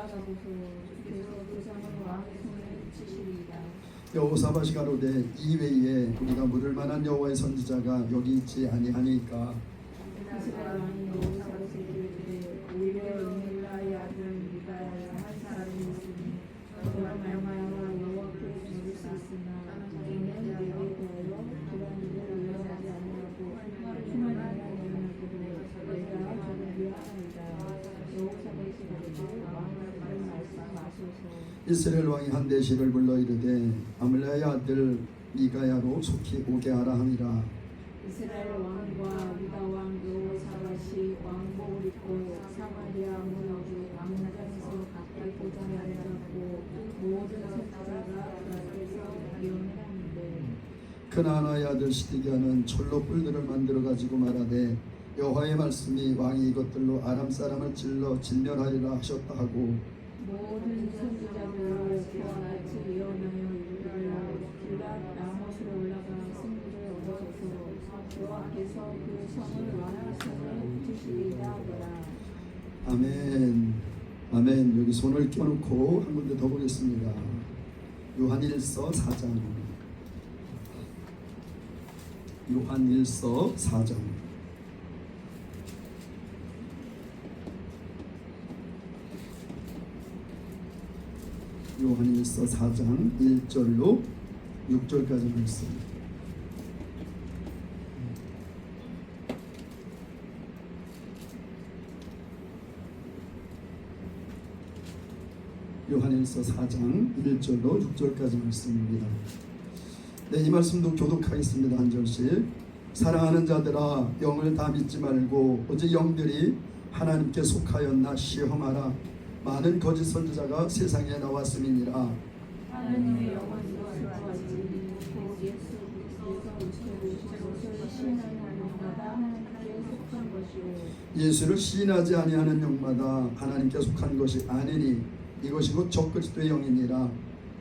올라가보소. 그래서 그 상을 왕의 손에 붙이시리이다. 여호사밧이 가로되 이외에 우리가 물을 만한 여호와의 선지자가 여기 있지 아니하니까. 이스라엘 왕이 여호사밧에게 이르되 오히려 임릴라의 아들 미가야의 한 사람이 있으니 그가 말하여 여호와께 물을 수 있으나 이는 내게 대하여 그런 일을 위험하지 아니하고 충만하게 하려고 내가 저를 위하나이다. 여호사밧이 가로되 왕은 이런 말씀 마소서. 이스라엘 왕이 한 내시를 불러 이르되 아말렉의 아들 미가야로 속히 오게 하라 하니라. 이스라엘 왕과 유다 왕 여호사밧이 왕복을 입고 사마리아 문어주 왕나장에서 가까이 보좌에 앉았고 모든 선지자가 그 앞에서 예언을 하는데 그나나의 아들 시드기야는 철로 뿔들을 만들어 가지고 말하되 여호와의 말씀이 왕이 이것들로 아람 사람을 찔러 진멸하리라 하셨다 하고 모든 선지자들로 그와 같이 예언하여 이르기를 길랏 라못으로 올라가 승리를 얻어서서 여호와께서 그 성을 왕의 손에 붙이시리이다 하더라. 아멘. 아멘. 여기 손을 껴놓고 한 군데 더 보겠습니다. 요한일서 4장. 요한일서 4장. 요한일서 4장 1절로 6절까지 말씀. 요한일서 4장 1절로 6절까지 말씀입니다. 네, 이 말씀도 교독하겠습니다. 한 절씩. 사랑하는 자들아 영을 다 믿지 말고 오직 영들이 하나님께 속하였나 시험하라. 많은 거짓 선지자가 세상에 나왔음이니라. 하나님의 영은 이것을 보았으니 곧 예수 그리스도께서 오시고 시인하는 영마다 하나님께 속한 것이요 예수를 시인하지 아니하는 영마다 하나님께 속한 것이 아니니 이것이 곧 적그리스도의 영이니라.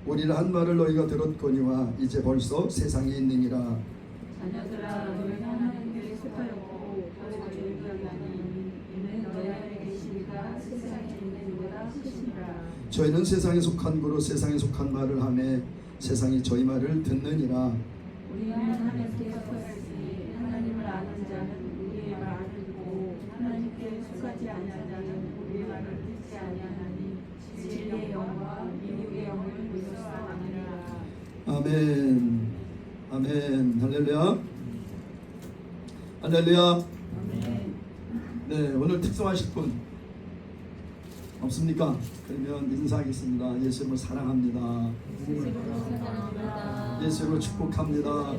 우리라 한 말을 너희가 들었거니와 이제 벌써 세상에 있느니라. 자녀들아 너희는 하나님께 속하였고 또 죄를 하나니 이는 너희 안에 계시리가 세상에 있는 이보다 크시니라. 저희는 세상에 속한 거로 세상에 속한 말을 하며 세상이 저희 말을 듣느니라. 우리는 하나님께 속하였으니 하나님을 아는 자는 우리의 말을 듣고 하나님께 속하지 아니하는 자는 우리의 말을 듣지 아니하나니 진리의 영과 미혹의 영을 믿을 수 없느니라. 아멘. 아멘. 할렐루야. 할렐루야. 아멘. 네, 오늘 특성하실 분 없습니까? 그러면 인사하겠습니다. 예수님을 사랑합니다. 예수님을 축복합니다.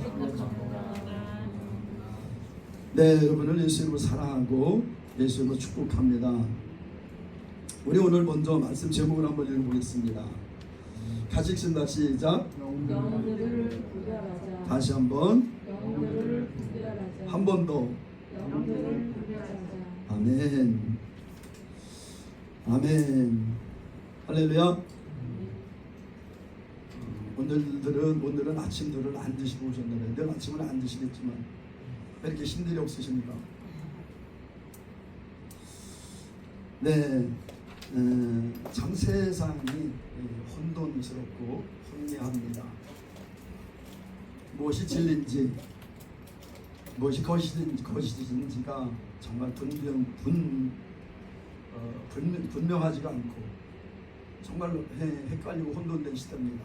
네, 여러분을 예수님을 사랑하고 예수님을 축복합니다. 우리 오늘 먼저 말씀 제목을 한번 읽어보겠습니다. 같이 읽습니다. 시작. 영들을 구별하자. 다시 한번. 영들을 구별하자. 한 번 더. 영들을 구별하자. 아멘. 아멘. 할렐루야. 오늘은 아침들을 안 드시고 오셨나봐요. 늘 아침은 안 드시겠지만 왜 이렇게 힘들이 없으십니까? 네, 참 세상이 혼돈스럽고 혼미합니다. 무엇이 진리인지 무엇이 거짓인지가 정말 분명하지가 않고 정말로 헷갈리고 혼돈된 시대입니다.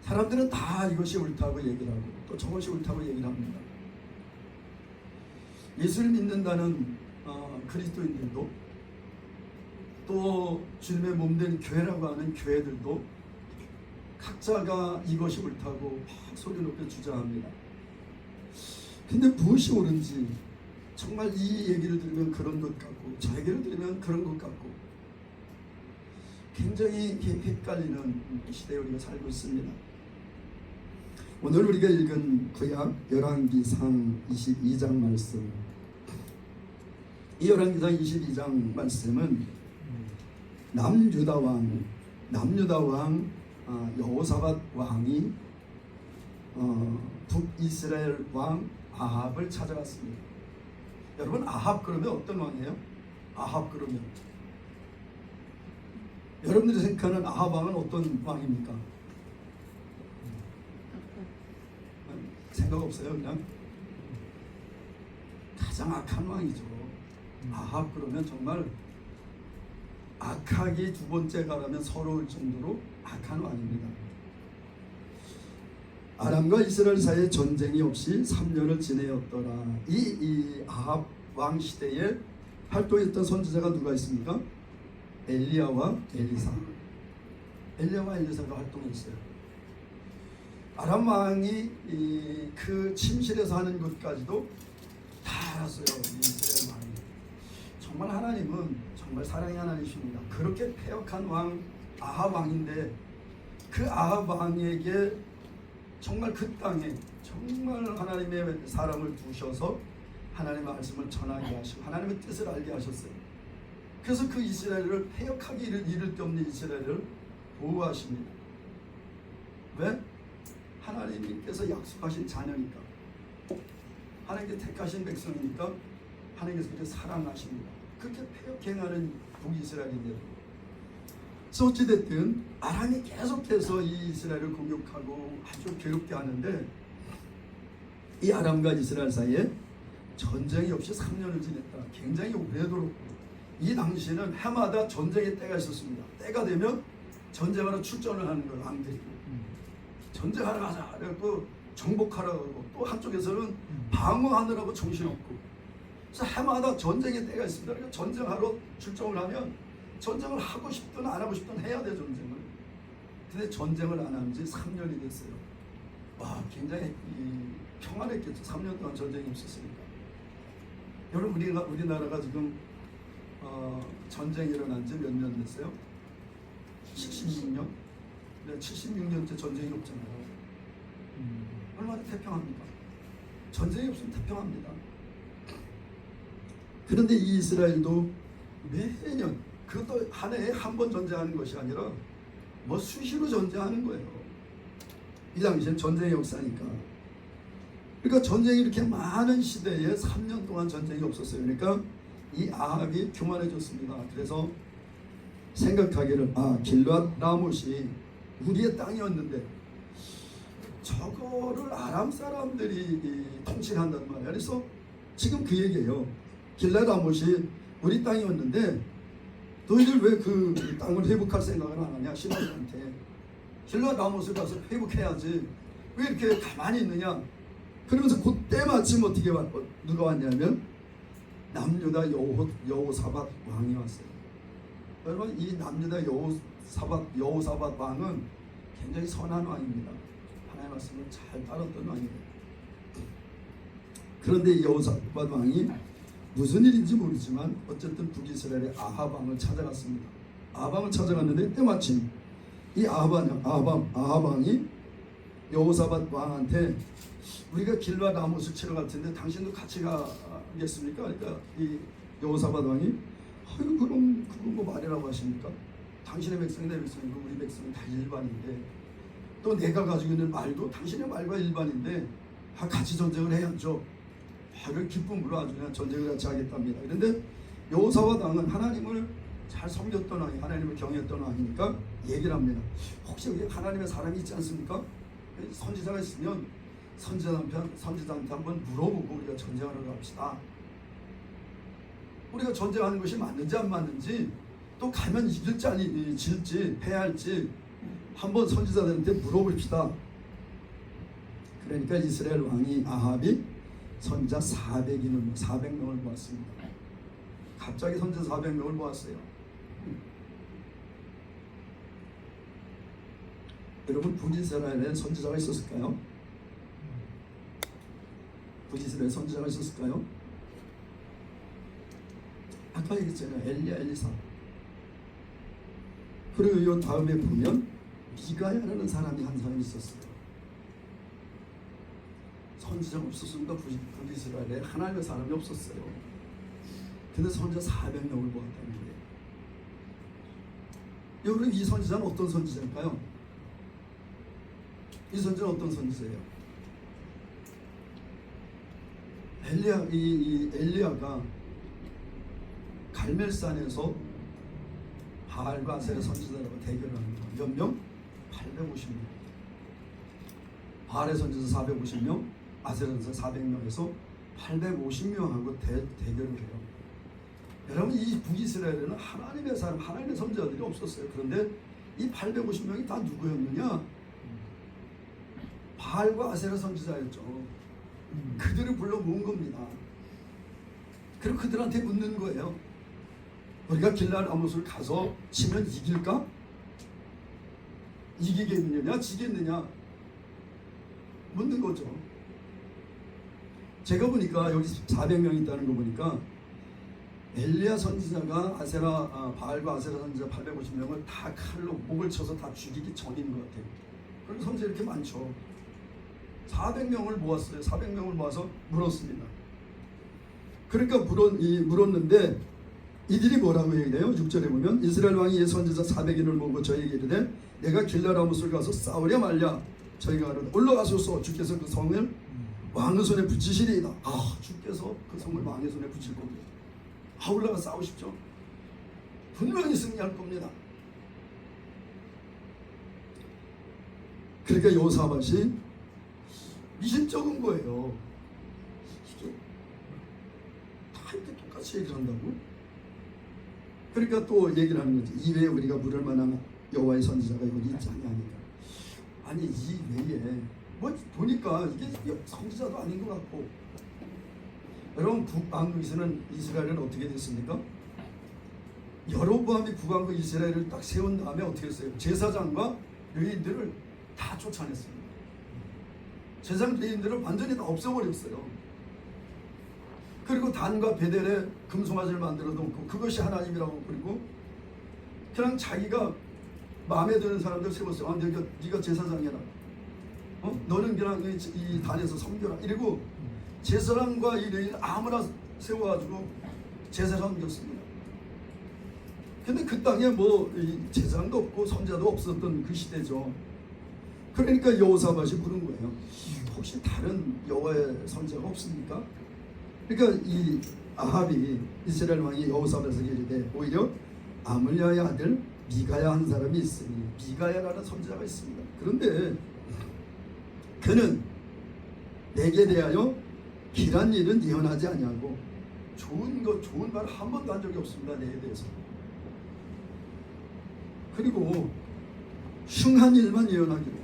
사람들은 다 이것이 옳다고 얘기를 하고 또 저것이 옳다고 얘기를 합니다. 예수를 믿는다는 그리스도인들도 또 주님의 몸된 교회라고 하는 교회들도 각자가 이것이 옳다고 막 소리 높여 주장합니다. 근데 무엇이 옳은지 정말 이 얘기를 들으면 그런 것 같고 저 얘기를 들으면 그런 것 같고 굉장히 헷갈리는 시대에 우리가 살고 있습니다. 오늘 우리가 읽은 구약 열왕기상 22장 말씀, 이 열왕기상 22장 말씀은 남유다 왕 여호사밧 왕이 북이스라엘 왕 아합을 찾아갔습니다. 여러분, 아합 그러면 어떤 왕이에요? 아합 그러면 여러분들이 생각하는 아합 왕은 어떤 왕입니까? 생각 없어요. 그냥 가장 악한 왕이죠. 아합 그러면 정말 악하기 두 번째 가라면 서러울 정도로 악한 왕입니다. 아람과 이스라엘 사이에 전쟁이 없이 3년을 지내었더라. 이 아합 왕 시대에 활동했던 선지자가 누가 있습니까? 엘리야와 엘리사. 엘리야와 엘리사가 활동했어요. 아람 왕이 그 침실에서 하는 것까지도 다 알았어요. 이 이스라엘 왕이. 정말 하나님은 정말 사랑의 하나님이십니다. 그렇게 패역한 왕 아합 왕인데 그 아합 왕에게 정말 그 땅에 정말 하나님의 사람을 두셔서 하나님의 말씀을 전하게 하시고 하나님의 뜻을 알게 하셨어요. 그래서 그 이스라엘을 패역하기 이를 데 없는 이스라엘을 보호하십니다. 왜? 하나님께서 약속하신 자녀니까, 하나님께 택하신 백성이니까 하나님께서 그렇게 사랑하십니다. 그렇게 패역행하는 북이스라엘인데도. 그래서 어찌됐든 아람이 계속해서 이 이스라엘을 공격하고 아주 괴롭게 하는데 이 아람과 이스라엘 사이에 전쟁이 없이 3년을 지냈다. 굉장히 오래도록. 이 당시에는 해마다 전쟁의 때가 있었습니다. 때가 되면 전쟁하러 출전을 하는 거예요. 왕들이 전쟁하러 가자 그래갖고 정복하러 가고, 또 한쪽에서는 방어하느라고 정신없고. 그래서 해마다 전쟁의 때가 있습니다. 그러니까 전쟁하러 출정을 하면 전쟁을 하고 싶든 안 하고 싶든 해야 돼, 전쟁을. 근데 전쟁을 안 한 지 3년이 됐어요. 와, 굉장히 평안했겠죠. 3년 동안 전쟁이 없었으니까. 여러분, 우리나라가 지금 전쟁이 일어난 지 몇 년 됐어요? 76년? 네, 76년째 전쟁이 없잖아요. 얼마나 태평합니까? 전쟁이 없으면 태평합니다. 그런데 이 이스라엘도 매년, 그것도 한 해에 한 번 전쟁하는 것이 아니라 뭐 수시로 전쟁하는 거예요. 이 당시엔 전쟁의 역사니까. 그러니까 전쟁이 이렇게 많은 시대에 3년 동안 전쟁이 없었어요. 그러니까 이 아합이 교만해졌습니다. 그래서 생각하기를, 길앗 라못이 우리의 땅이었는데 저거를 아람 사람들이 통치한단 말이야. 그래서 지금 그 얘기예요. 길앗 라못이 우리 땅이었는데 너희들 왜 그 땅을 회복할 생각을 안 하냐, 신하들한테. 길앗 라못을 가서 회복해야지 왜 이렇게 가만히 있느냐. 그러면서 그때 마침 어떻게 누가 왔냐면 남유다 여호사밧 왕이 왔어요. 여러분, 이 남유다 여호사밧 왕은 굉장히 선한 왕입니다. 하나님의 말씀을 잘 따랐던 왕이에요. 그런데 여호사밧 왕이 무슨 일인지 모르지만 어쨌든 북이스라엘의 아합 왕을 찾아갔습니다. 아합 왕을 찾아갔는데 때마침 이 아합 왕이 여호사밧 왕한테 우리가 길앗 라못을 치러 갈 텐데 당신도 같이 가겠습니까? 그러니까 이 여호사밧 왕이 그럼 그거 뭐 말이라고 하십니까? 당신의 백성이 내 백성이고 우리 백성은 다 일반인데, 또 내가 가지고 있는 말도 당신의 말과 일반인데 같이 전쟁을 해야죠. 그 기쁨으로 아주 그냥 전쟁을 같이 하겠답니다. 그런데 여호사밧 왕은 하나님을 잘 섬겼던 왕이, 하나님을 경외했던 왕이니까 얘기를 합니다. 혹시 여기 하나님의 사람이 있지 않습니까? 선지자가 있으면 선지자한테 한번 물어보고 우리가 전쟁하러 갑시다. 우리가 전쟁하는 것이 맞는지 안 맞는지, 또 가면 이길지 아니 질지 패할지 한번 선지자들한테 물어봅시다. 그러니까 이스라엘 왕이 아합이 선지자 400명을 모았습니다. 갑자기 선지자 400명을 모았어요. 여러분, 북이스라엘에 선지자가 있었을까요? 북이스라엘에 선지자가 있었을까요? 아까 얘기했잖아요. 엘리야, 엘리사. 그리고 이 다음에 보면 미가야라는 사람이 한 사람이 있었어요. 선지자가 없었습니다. 북이스라엘에 하나님의 사람이 없었어요. 근데 선지자 400명을 모았다는 거예요. 여러분, 이 선지자는 어떤 선지자일까요? 이 선지자는 어떤 선지자예요? 엘리야가 갈멜산에서 바알과 아세라 선지자라고 대결을 합니다. 몇 명? 850명. 바알의 선지자 450명, 아세라 선지자 400명에서 850명하고 대결을 해요. 여러분, 이 북이스라엘에는 하나님의 사람, 하나님의 선지자들이 없었어요. 그런데 이 850명이 다 누구였느냐? 바알과 아세라 선지자였죠. 그들을 불러 모은 겁니다. 그리고 그들한테 묻는 거예요. 우리가 길랄 아못을 가서 치면 이길까? 이기겠느냐? 지겠느냐? 묻는 거죠. 제가 보니까 여기 400명 있다는 거 보니까 엘리야 선지자가 바알과 아세라 선지자 850명을 다 칼로 목을 쳐서 다 죽이기 전인 것 같아요. 그리고 선지자 이렇게 많죠. 400명을 모았어요. 400명을 모아서 물었습니다. 그러니까 물었는데 이들이 뭐라고 얘기해요? 6절에 보면 이스라엘 왕이 예 선지자 400인을 모으고 저에게 이르되 내가 길랄 아못을 가서 싸우려 말랴. 저희가 가로되 올라가소서. 주께서 그 성을 왕의 손에 붙이시리이다. 주께서 그 성을 왕의 손에 붙일 겁니다. 올라가 싸우십시오. 분명히 승리할 겁니다. 그러니까 여호사밧이 미심쩍은 거예요. 이게 다 이렇게 똑같이 얘기를 한다고? 그러니까 또 얘기를 하는 거지. 이외에 우리가 물을 만한 여호와의 선지자가 여기 있지 아니하니까. 아니 이 외에 뭐 보니까 이게 선지자도 아닌 것 같고. 여러분, 북왕국에서는 이스라엘은 어떻게 됐습니까? 여로보암이 북왕국 이스라엘을 딱 세운 다음에 어떻게 했어요? 제사장과 레위인들을 다 쫓아냈습니다. 제사장 레위인들을 완전히 다 없애버렸어요. 그리고 단과 베델에 금송아지를 만들어 놓고 그것이 하나님이라고 그리고 그냥 자기가 마음에 드는 사람들 세웠어요. 네가 제사장이라. 너는 그냥 이 단에서 섬겨라. 이러고 제사장과 이 레위인을 아무나 세워가지고 제사를 섬겼습니다. 근데 그 땅에 뭐 제사장도 없고 선자도 없었던 그 시대죠. 그러니까 여호사밧이 부른 거예요. 혹시 다른 여호와의 선자가 없습니까? 그러니까 이 아합이 이스라엘 왕이 여호사밧에게 이르되 오히려 아물랴의 아들 미가야 한 사람이 있으니 미가야라는 선지자가 있습니다. 그런데 그는 내게 대하여 길한 일은 예언하지 아니하고 좋은 말 한 번도 한 적이 없습니다. 내게 대해서. 그리고 흉한 일만 예언하기로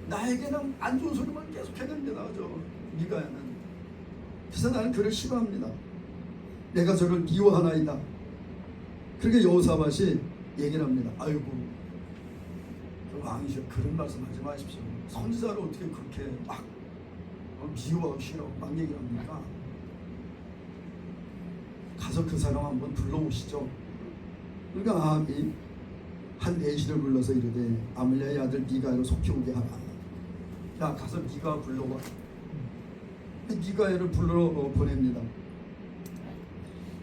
나에게는 안 좋은 소리만 계속 해냅니다. 미가야는. 그래서 나는 그를 싫어합니다. 내가 저를 미워하나이다. 그렇게 여호사밧이 얘기를 합니다. 아이고, 왕이셔. 그런 말씀 하지 마십시오. 선지자를 어떻게 그렇게 막 미워하고 싫어하고 막 얘기를 합니까? 가서 그 사람 한번 불러오시죠. 그러니까 아합이 한 내시를 불러서 이르되 아물랴의 아들 미가야를 속히 오게 하라. 야, 가서 미가 불러와. 미가야를 불러 보냅니다.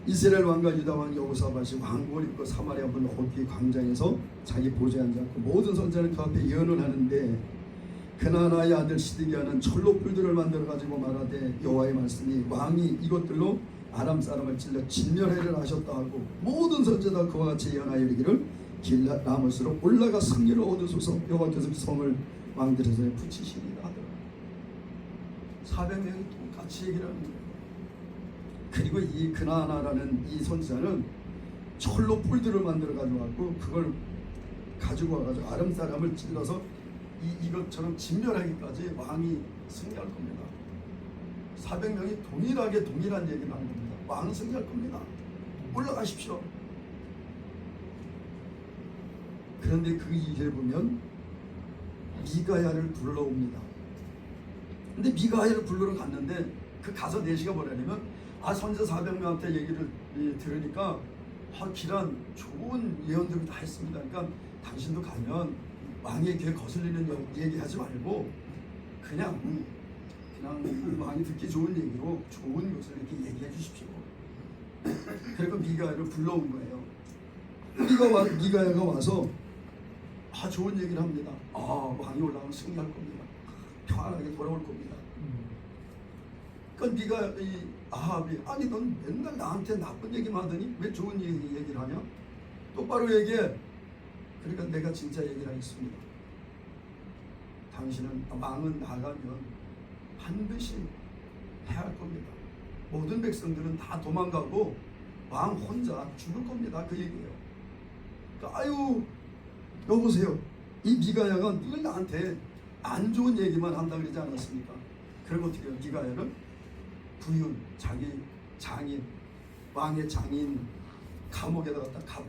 이스라엘 왕과 유다 왕 여호사밧이 왕복을 입고 사마리아 문 호피 광장에서 자기 보좌에 앉았고 모든 선지자는 그 앞에 예언을 하는데 그나나의 아들 시드기야는 철로 뿔들을 만들어 가지고 말하되 여호와의 말씀이 왕이 이것들로 아람 사람을 찔러 진멸하리라 하셨다 하고 모든 선지자가 그와 같이 예언하여 이르기를 길랏 라못으로 올라가 승리를 얻으소서. 여호와께서 그 성을 왕들의 손에 붙이시리라 하더라. 400명이 똑같이 얘기를 합니다. 그리고 이 그나나라는 이 선지자는 철로 뿔들을 만들어 가지고 왔고 그걸 가지고 와가지고 아람 사람을 찔러서 이것처럼 진멸하기까지 왕이 승리할 겁니다. 400명이 동일한 얘기를 하는 겁니다. 왕은 승리할 겁니다. 올라가십시오. 그런데 그 이후에 보면 미가야를 불러옵니다. 근데 미가야를 불러러 갔는데 그 가서 내시가 뭐라냐면 선지자 400명한테 얘기를 들으니까 길한 좋은 예언들을 다 했습니다. 그러니까 당신도 가면 왕의 귀에 거슬리는 얘기하지 말고 그냥 왕이 듣기 좋은 얘기로 좋은 것을 이렇게 얘기해 주십시오. 그리고 미가야를 불러온 거예요. 미가야가 와서 좋은 얘기를 합니다. 왕이 올라가면 승리할 겁니다. 평안하게 돌아올 겁니다. 그러니까 아합이 아니 넌 맨날 나한테 나쁜 얘기만 하더니 왜 좋은 얘기를 하냐? 똑바로 얘기해. 그러니까 내가 진짜 얘기를 하겠습니다. 당신은 왕은 나가면 반드시 해야 할 겁니다. 모든 백성들은 다 도망가고 왕 혼자 죽을 겁니다. 그 얘기예요. 그러니까 아유 여보세요. 이 미가야가 늘 나한테 안 좋은 얘기만 한다 그러지 않았습니까? 그럼 어떻게 해요? 미가야를 부윤 자기 장인 왕의 장인 감옥에다 갖다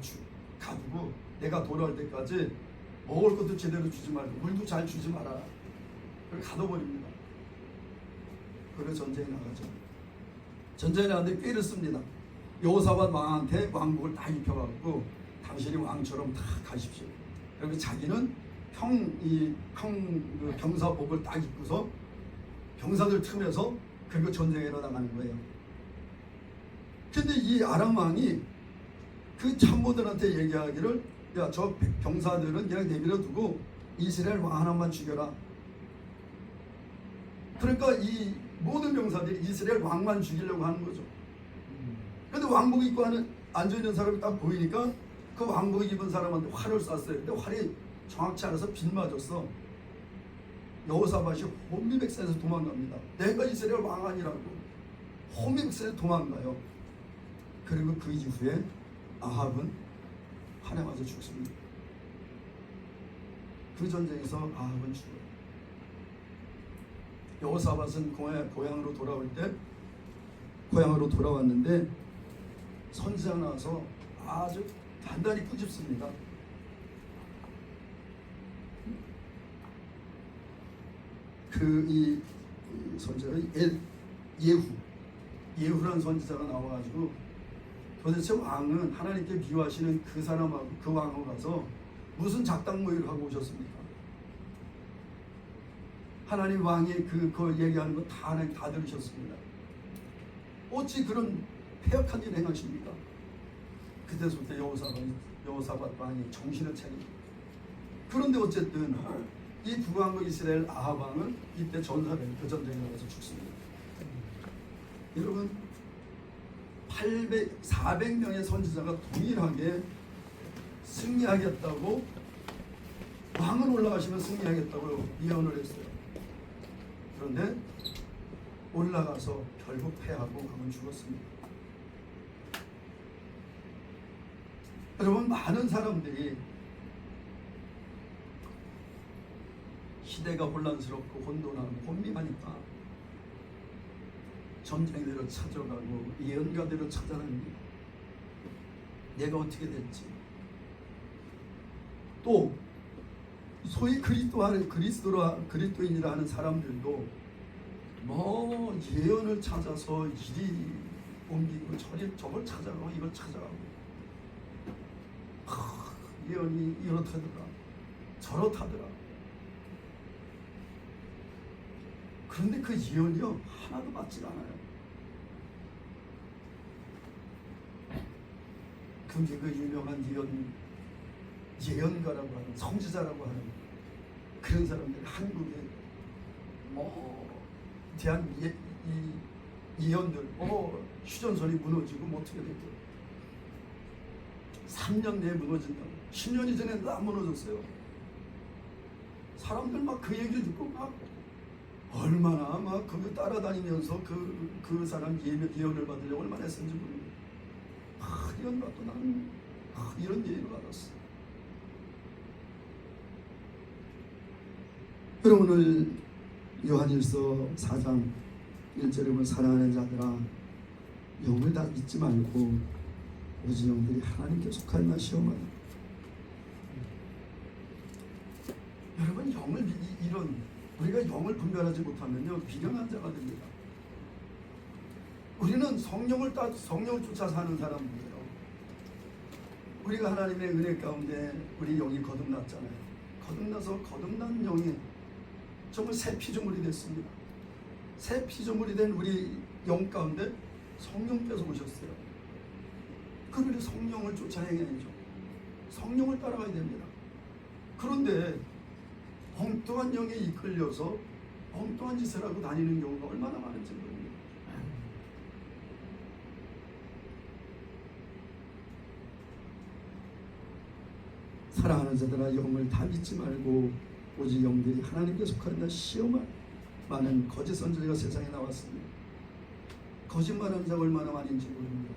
가두고 내가 돌아올 때까지 먹을 것도 제대로 주지 말고 물도 잘 주지 마라. 그걸 가둬버립니다. 그래서 전쟁에 나가죠. 전쟁에 나가는데 꾀를 씁니다. 여호사밧 왕한테 왕복을 다 입혀갖고 당신이 왕처럼 다 가십시오. 그리고 자기는 병사복을 딱 입고서 병사들 틈에서 그리고 전쟁에 나가는 거예요. 근데 이 아람 왕이 그 참모들한테 얘기하기를 야, 저 병사들은 그냥 내버려 두고 이스라엘 왕 하나만 죽여라. 그러니까 이 모든 병사들이 이스라엘 왕만 죽이려고 하는 거죠. 근데 왕복 입고 앉아있는 사람이 딱 보이니까 그 왕복 입은 사람한테 활을 쐈어요. 근데 활이 정확치 않아서 빗 맞았어. 여호사밧이 혼미백산에서 도망갑니다. 내가 이스라엘 왕 아니라고 혼미백산에 도망가요. 그리고 그 이후에 아합은 활에 맞아 죽습니다. 그 전쟁에서 아합은 죽어요. 여호사밧은 고향으로 돌아왔는데 선지자가 나와서 아주 단단히 꾸짖습니다. 이 선지자가 예후라는 선지자가 나와가지고 도대체 왕은 하나님께 미워하시는 그 사람하고 그 왕하고 가서 무슨 작당 모의를 하고 오셨습니까? 하나님 왕이 그 얘기하는 거 다 하나님 다 들으셨습니다. 어찌 그런 폐역한 일 행하십니까? 그때부터 여호사밧 왕이 정신을 차립니다. 그런데 어쨌든 이 북왕국 이스라엘 아합 왕은 이때 그 전쟁에 나가서 죽습니다. 여러분 400명의 선지자가 동일하게 승리하겠다고 왕은 올라가시면 승리하겠다고 예언을 했어요. 그런데 올라가서 결국 패하고 왕은 죽었습니다. 여러분 많은 사람들이 시대가 혼란스럽고 혼돈하고 혼미하니까 전쟁대로 찾아가고 예언가대로 찾아다닙니다. 내가 어떻게 됐지? 또 소위 그리스도인이라 하는 사람들도 뭐 예언을 찾아서 이리 옮기고 저걸 찾아가고 이걸 찾아가고 예언이 이렇다더라 저렇다더라. 그런데 그 예언이요 하나도 맞지 않아요. 근데 그 유명한 예언가라고 하는 성지자라고 하는 그런 사람들 한국에 대한 예언들 휴전선이 무너지고 어떻게 됐죠? 3년 내에 무너진다고. 10년이 전에 다 무너졌어요. 사람들 막 그 얘기를 듣고 막 얼마나 막 그거 따라다니면서 그 사람 예언을 받으려고 얼마나 했는지 모르겠어요. 이런 것도 나는 이런 예언을 받았어. 여러분 오늘 요한일서 4장 1절에 보면 사랑하는 자들아 영을 다 잊지 말고 오직 영들이 하나님께 속할 것이오마니. 여러분 우리가 영을 분별하지 못하면요 미련한 자가 됩니다. 우리는 성령을 쫓아 사는 사람들이에요. 우리가 하나님의 은혜 가운데 우리 영이 거듭났잖아요. 거듭난 영이 정말 새 피조물이 됐습니다. 새 피조물이 된 우리 영 가운데 성령께서 오셨어요. 그러니 성령을 쫓아 행해야죠. 성령을 따라가야 됩니다. 그런데 엉뚱한 영에 이끌려서 엉뚱한 짓을 하고 다니는 경우가 얼마나 많은지 모릅니다. 사랑하는 자들아 영을 다 믿지 말고 오직 영들이 하나님께 속한다 시험한 많은 거짓 선지자가 세상에 나왔습니다. 거짓말하는 자가 얼마나 많은지 모릅니다.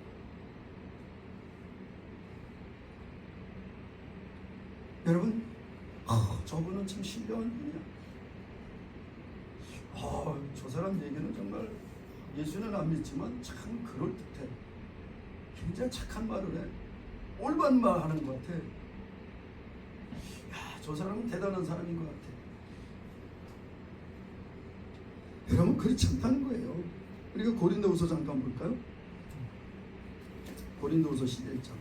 여러분, 저분은 참 신령한 분이야. 저 사람 얘기는 정말 예수는 안 믿지만 참 그럴듯해. 굉장히 착한 말을 해. 올바른 말 하는 것 같아. 저 사람은 대단한 사람인 것 같아. 여러분, 그렇지 않다는 거예요. 우리가 고린도후서 잠깐 볼까요? 고린도후서 11장.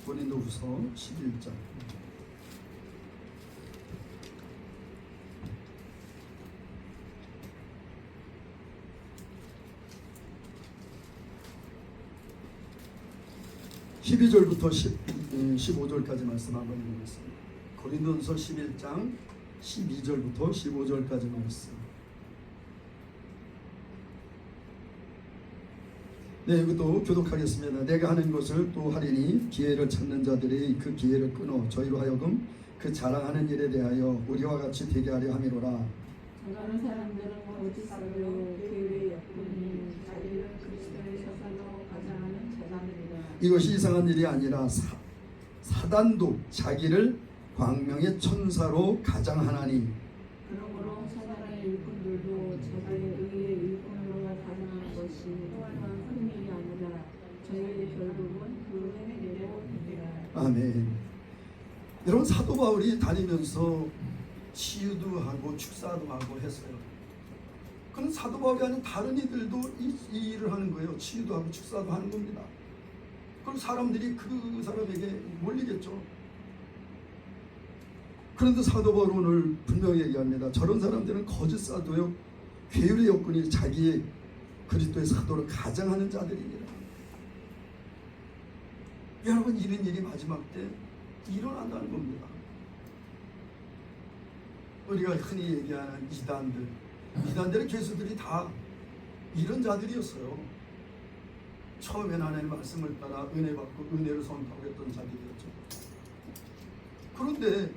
고린도후서 11장. (12절부터) 15절까지 말씀 한번 읽어보겠습니다. 고린도후서 11장 12절부터 15절까지 말씀. 네, 이것도 교독하겠습니다. 내가 하는 것을 또 하리니 기회를 찾는 자들이 그 기회를 끊어 저희로 하여금 그 자랑하는 일에 대하여 우리와 같이 되게 하려 함이로라. 다른 사람들은 거짓 사도요 교회의 약분이 자기를 그리스도의 사사로 가장하는 자들이라. 이것이 이상한 일이 아니라 사단도 자기를 광명의 천사로 가장하나니 그러므로 사단의 일꾼들도 자기의 의의 일꾼으로 가장하는 것이 또한 흥미이 아니라 저희의 결국은 그 행위대로 되리라. 아멘. 여러분, 사도 바울이 다니면서 치유도 하고 축사도 하고 했어요. 그런 사도 바울이 아닌 다른 이들도 이 일을 하는 거예요. 치유도 하고 축사도 하는 겁니다. 그럼 사람들이 그 사람에게 몰리겠죠. 그런데 사도 바울 오늘 분명히 얘기합니다. 저런 사람들은 거짓 사도요 괴율의 여건이 자기의 그리스도의 사도를 가장하는 자들이니라. 여러분, 이런 일이 마지막 때 일어난다는 겁니다. 우리가 흔히 얘기하는 이단들의 괴수들이 다 이런 자들이었어요. 처음엔 하나님의 말씀을 따라 은혜 받고 은혜를 선포하고 했던 자들이었죠. 그런데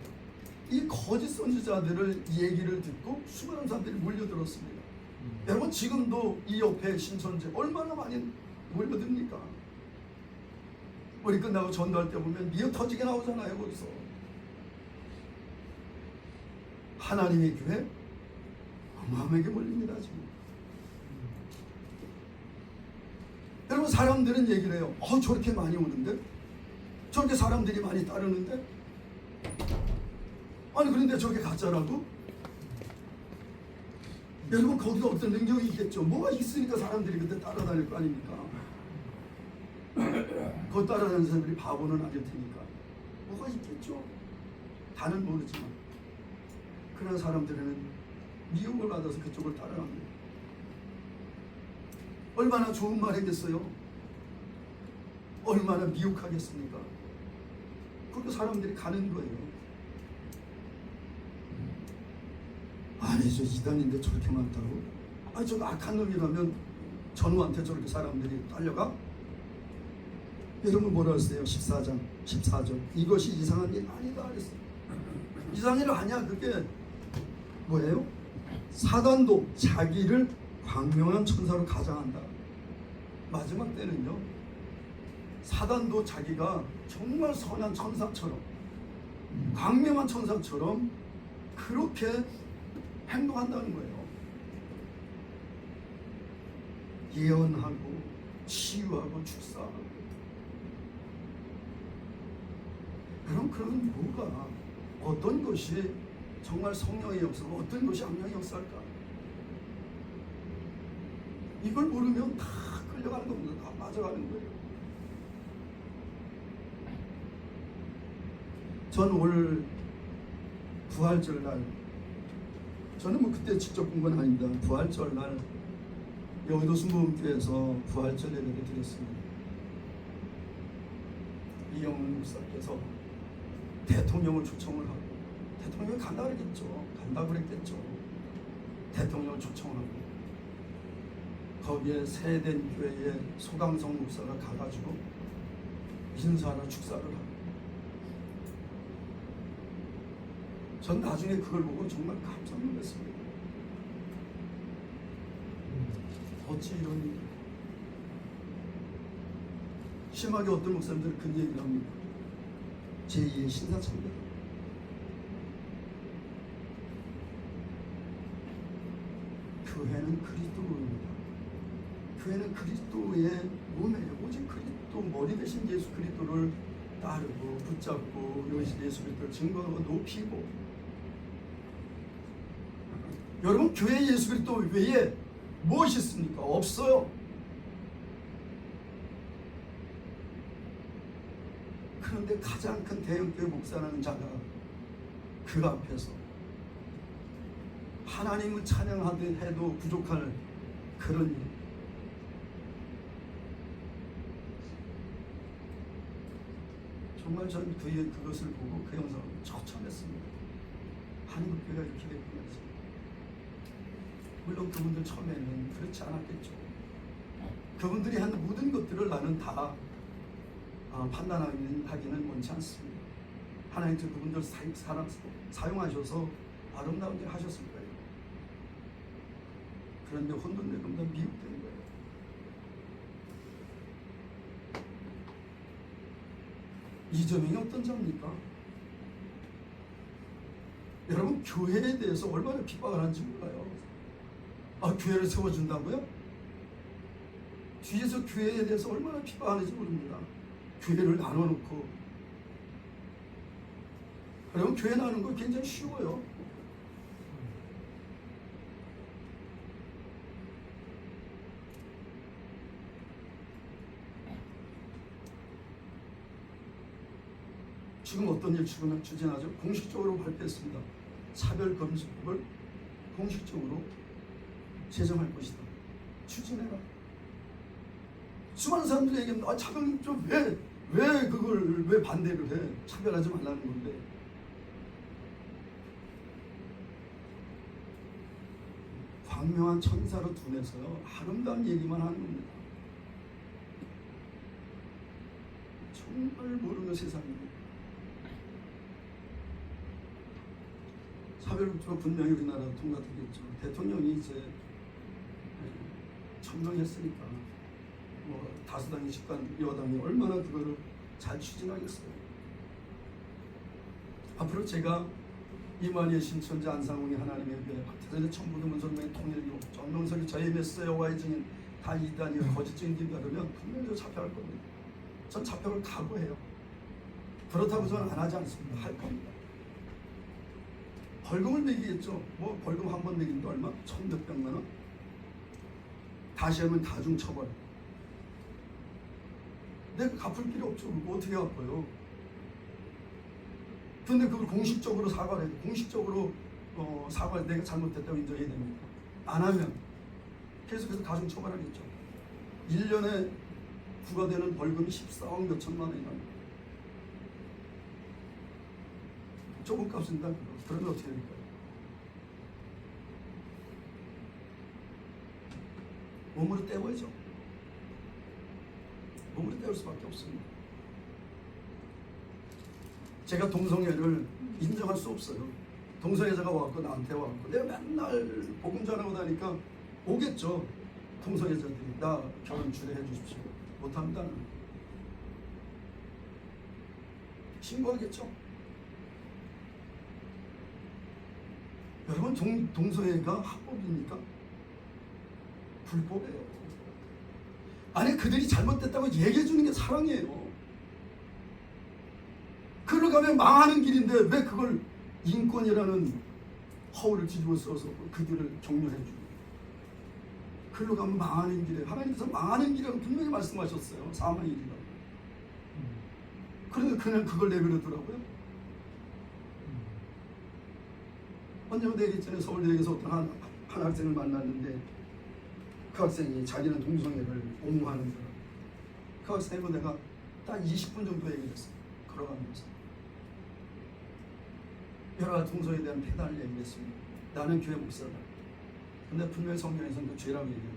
이 거짓 선지자들을 얘기를 듣고 수많은 사람들이 몰려들었습니다. 여러분, 지금도 이 옆에 신천지 얼마나 많이 몰려듭니까? 우리 끝나고 전도할 때 보면 미어 터지게 나오잖아요. 거기서 하나님의 교회 어마어마하게 몰립니다. 지금 여러분, 사람들은 얘기를 해요. 저렇게 많이 오는데, 저렇게 사람들이 많이 따르는데, 아니 그런데 저게 가짜라고? 여러분, 거기서 어떤 능력이 있겠죠. 뭐가 있으니까 사람들이 그때 따라다닐 거 아닙니까? 그거 따라다니는 사람들이 바보는 아닐 테니까 뭐가 있겠죠. 다는 모르지만 그런 사람들은 미움을 받아서 그쪽을 따라갑니다. 얼마나 좋은 말 했겠어요? 얼마나 미혹하겠습니까? 그렇게 사람들이 가는 거예요. 아니, 저 이단인데 저렇게 많다고? 아니, 저 악한 놈이라면 전우한테 저렇게 사람들이 딸려가? 여러분, 뭐라 했어요? 14장 14절 이것이 이상한 일 아니다 그랬어요. 이상한 일 아니야. 그게 뭐예요? 사단도 자기를 광명한 천사로 가장한다. 마지막 때는요, 사단도 자기가 정말 선한 천사처럼, 광명한 천사처럼 그렇게 행동한다는 거예요. 예언하고 치유하고 축사하고. 그럼 그런 뭐가, 어떤 것이 정말 성령의 역사고 어떤 것이 악령의 역사일까? 이걸 모르면 다 끌려가는 겁니다. 다 빠져가는 거예요. 전 올 부활절 날, 저는 뭐 그때 직접 본 건 아닙니다. 부활절 날 여의도 순복음교회에서 부활절 예배를 드렸습니다. 이영훈 목사께서 대통령을 초청을 하고, 대통령이 간다 그랬겠죠. 대통령을 초청을 하고, 거기에 세된 교회의 소강성 목사가 가가지고 인사하라 축사를 하고. 전 나중에 그걸 보고 정말 깜짝 놀랐습니다. 어찌 이런 일이. 심하게 어떤 목사님들은 그 얘기를 합니다. 제2의 신사참배. 교회는 그리스도입니다. 교회는 그리스도의 몸이에요. 오직 그리스도 머리 대신 예수 그리스도를 따르고 붙잡고 예수 그리스도를 증거하고 높이고. 여러분, 교회 예수 그리스도 외에 무엇이 있습니까? 없어요. 그런데 가장 큰 대형교회 목사라는 자가 그 앞에서 하나님을 찬양하듯 해도 부족할 그런 일. 정말 전 그것을 보고 그 영상을 처참했습니다. 한국교회가 이렇게 됐구나. 물론 그분들 처음에는 그렇지 않았겠죠. 그분들이 한 모든 것들을 나는 다 판단하기는 원치 않습니다. 하나님께서 그분들 사용하셔서 아름다운 일 하셨을 거예요. 그런데 혼돈되고 다 미혹된 거예요. 이재명이 어떤 자입니까? 여러분, 교회에 대해서 얼마나 핍박을 하는지 몰라요. 교회를 세워준다고요? 뒤에서 교회에 대해서 얼마나 핍박하는지 모릅니다. 교회를 나눠놓고. 여러분, 교회 나누는 거 굉장히 쉬워요. 지금 어떤 일 추진하죠? 공식적으로 발표했습니다. 차별금지법을 공식적으로 제정할 것이다. 추진해라. 수많은 사람들이 얘기합니다. 차별금지법 왜 그걸 왜 반대를 해? 차별하지 말라는 건데. 광명한 천사로 둔해서요, 아름다운 얘기만 하는 겁니다. 정말 모르는 세상입니다. 차별금지법 분명히 우리나라 통과되겠죠. 대통령이 이제 천명했으니까 다수당이 집권 여당이 얼마나 그거를 잘 추진하겠어요. 앞으로 제가 이만희의 신천지 안상홍이 하나님의 배 박태선의 천부도 문선명의 통일교 정명석이 저의 메시아와의 증인 다 이단이요 거짓 증인들이 그러면 분명히 잡혀갈 겁니다. 전 잡혀갈 각오해요. 그렇다고 저는 안 하지 않습니다. 할 겁니다. 벌금을 매기겠죠. 벌금 한 번 매기는데 얼마? 1,000몇백만 원? 다시 하면 가중처벌. 내가 갚을 필요 없죠. 어떻게 갚아요? 근데 그걸 공식적으로 사과를 해도 공식적으로 사과를 내가 잘못됐다고 인정해야 됩니까? 안 하면 계속해서 가중처벌하겠죠. 1년에 부과되는 벌금이 14억 몇천만 원이 납니다. 조금 값입니다. 그러면 어떻게 될까요? 몸으로 때워야죠. 몸으로 때울 수밖에 없습니다. 제가 동성애를 인정할 수 없어요. 동성애자가 와갖고 나한테 와갖고 내가 맨날 복음 전하고 다니까 오겠죠. 동성애자들이 나 결혼 주례해 주십시오. 못합니다. 신고하겠죠. 여러분, 동성애가 합법입니까? 불법이에요. 아니, 그들이 잘못됐다고 얘기해 주는 게 사랑이에요. 그러가면 망하는 길인데 왜 그걸 인권이라는 허울을 뒤집어 써서 그들을 종료해 주고. 그로 가면 망하는 길에 하나님께서 망하는 길이라고 분명히 말씀하셨어요. 사망의 길이라고. 그런데 그냥 그걸 내버려두라고요? 언제 얘기했잖아요. 서울대학에서 어떤 한 학생을 만났는데 그 학생이 자기는 동성애를 옹호하는 사람. 그 학생하고 내가 딱 20분 정도 얘기를 했어요. 걸어가면서 여러 가지 동성애에 대한 폐단을 얘기했습니다. 나는 교회 목사다. 근데 분명히 성경에서는 그 죄라고 얘기해요.